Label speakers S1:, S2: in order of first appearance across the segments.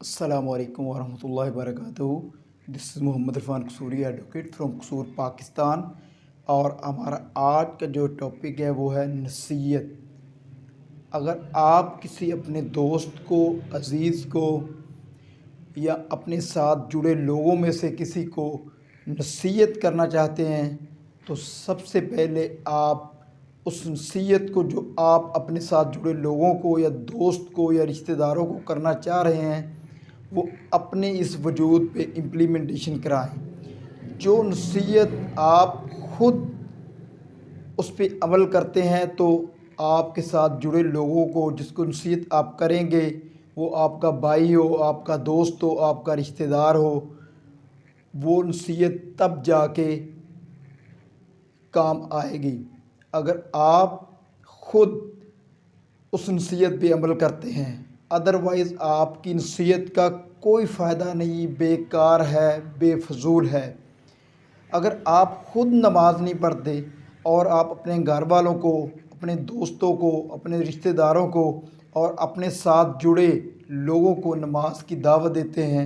S1: السلام علیکم ورحمۃ اللہ وبرکاتہ۔ دس از محمد عرفان قصوری ایڈوکیٹ فرام قصور پاکستان، اور ہمارا آج کا جو ٹاپک ہے وہ ہے نصیحت۔ اگر آپ کسی اپنے دوست کو، عزیز کو یا اپنے ساتھ جڑے لوگوں میں سے کسی کو نصیحت کرنا چاہتے ہیں تو سب سے پہلے آپ اس نصیحت کو جو آپ اپنے ساتھ جڑے لوگوں کو یا دوست کو یا رشتہ داروں کو کرنا چاہ رہے ہیں وہ اپنے اس وجود پہ امپلیمنٹیشن کرائیں۔ جو نصیحت آپ خود اس پہ عمل کرتے ہیں تو آپ کے ساتھ جڑے لوگوں کو جس کو نصیحت آپ کریں گے، وہ آپ کا بھائی ہو، آپ کا دوست ہو، آپ کا رشتہ دار ہو، وہ نصیحت تب جا کے کام آئے گی اگر آپ خود اس نصیحت پہ عمل کرتے ہیں۔ ادروائز آپ کی نصیحت کا کوئی فائدہ نہیں، بیکار ہے، بے فضول ہے۔ اگر آپ خود نماز نہیں پڑھتے اور آپ اپنے گھر والوں کو، اپنے دوستوں کو، اپنے رشتہ داروں کو اور اپنے ساتھ جڑے لوگوں کو نماز کی دعوت دیتے ہیں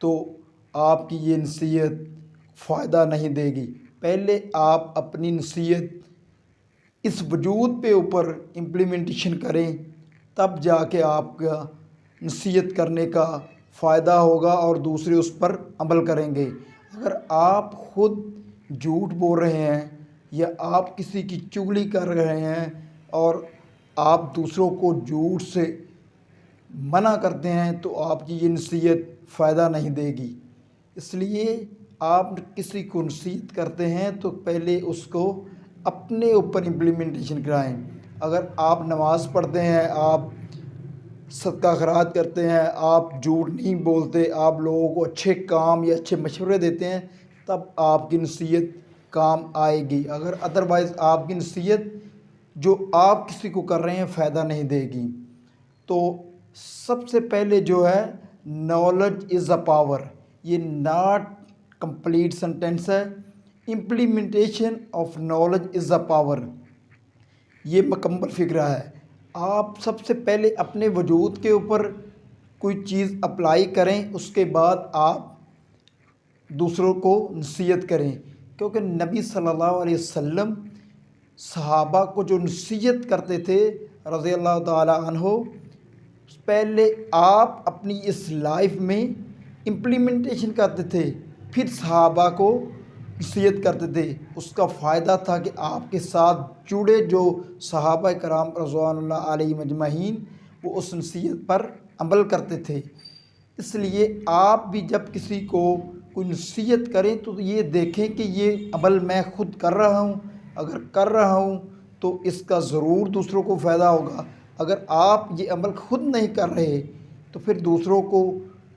S1: تو آپ کی یہ نصیحت فائدہ نہیں دے گی۔ پہلے آپ اپنی نصیحت اس وجود پہ اوپر امپلیمنٹیشن کریں، تب جا کے آپ کا نصیحت کرنے کا فائدہ ہوگا اور دوسرے اس پر عمل کریں گے۔ اگر آپ خود جھوٹ بول رہے ہیں یا آپ کسی کی چغلی کر رہے ہیں اور آپ دوسروں کو جھوٹ سے منع کرتے ہیں تو آپ کی یہ نصیحت فائدہ نہیں دے گی۔ اس لیے آپ کسی کو نصیحت کرتے ہیں تو پہلے اس کو اپنے اوپر امپلیمنٹیشن کرائیں۔ اگر آپ نماز پڑھتے ہیں، آپ صدقہ خیرات کرتے ہیں، آپ جھوٹ نہیں بولتے، آپ لوگوں کو اچھے کام یا اچھے مشورے دیتے ہیں، تب آپ کی نصیحت کام آئے گی۔ اگر ادروائز آپ کی نصیحت جو آپ کسی کو کر رہے ہیں فائدہ نہیں دے گی۔ تو سب سے پہلے جو ہے نالج از اے پاور، یہ ناٹ کمپلیٹ سنٹینس ہے۔ Implementation of knowledge is a power, یہ مکمل فکرہ ہے۔ آپ سب سے پہلے اپنے وجود کے اوپر کوئی چیز اپلائی کریں، اس کے بعد آپ دوسروں کو نصیحت کریں، کیونکہ نبی صلی اللہ علیہ وسلم صحابہ کو جو نصیحت کرتے تھے رضی اللہ تعالی عنہ، پہلے آپ اپنی اس لائف میں امپلیمنٹیشن کرتے تھے، پھر صحابہ کو نصیحت کرتے تھے۔ اس کا فائدہ تھا کہ آپ کے ساتھ جڑے جو صحابہ کرام رضوان اللہ علیہ مجمعین وہ اس نصیحت پر عمل کرتے تھے۔ اس لیے آپ بھی جب کسی کو کوئی نصیحت کریں تو یہ دیکھیں کہ یہ عمل میں خود کر رہا ہوں، اگر کر رہا ہوں تو اس کا ضرور دوسروں کو فائدہ ہوگا۔ اگر آپ یہ عمل خود نہیں کر رہے تو پھر دوسروں کو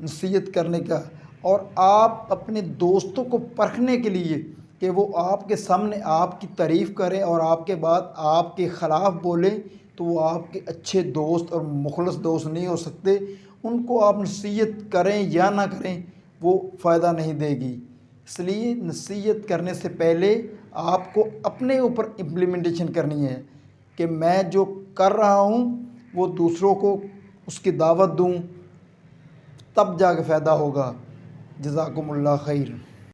S1: نصیحت کرنے کا، اور آپ اپنے دوستوں کو پرکھنے کے لیے کہ وہ آپ کے سامنے آپ کی تعریف کریں اور آپ کے بعد آپ کے خلاف بولیں تو وہ آپ کے اچھے دوست اور مخلص دوست نہیں ہو سکتے۔ ان کو آپ نصیحت کریں یا نہ کریں وہ فائدہ نہیں دے گی۔ اس لیے نصیحت کرنے سے پہلے آپ کو اپنے اوپر امپلیمنٹیشن کرنی ہے کہ میں جو کر رہا ہوں وہ دوسروں کو اس کی دعوت دوں، تب جا کے فائدہ ہوگا۔ جزاکم اللہ خیر۔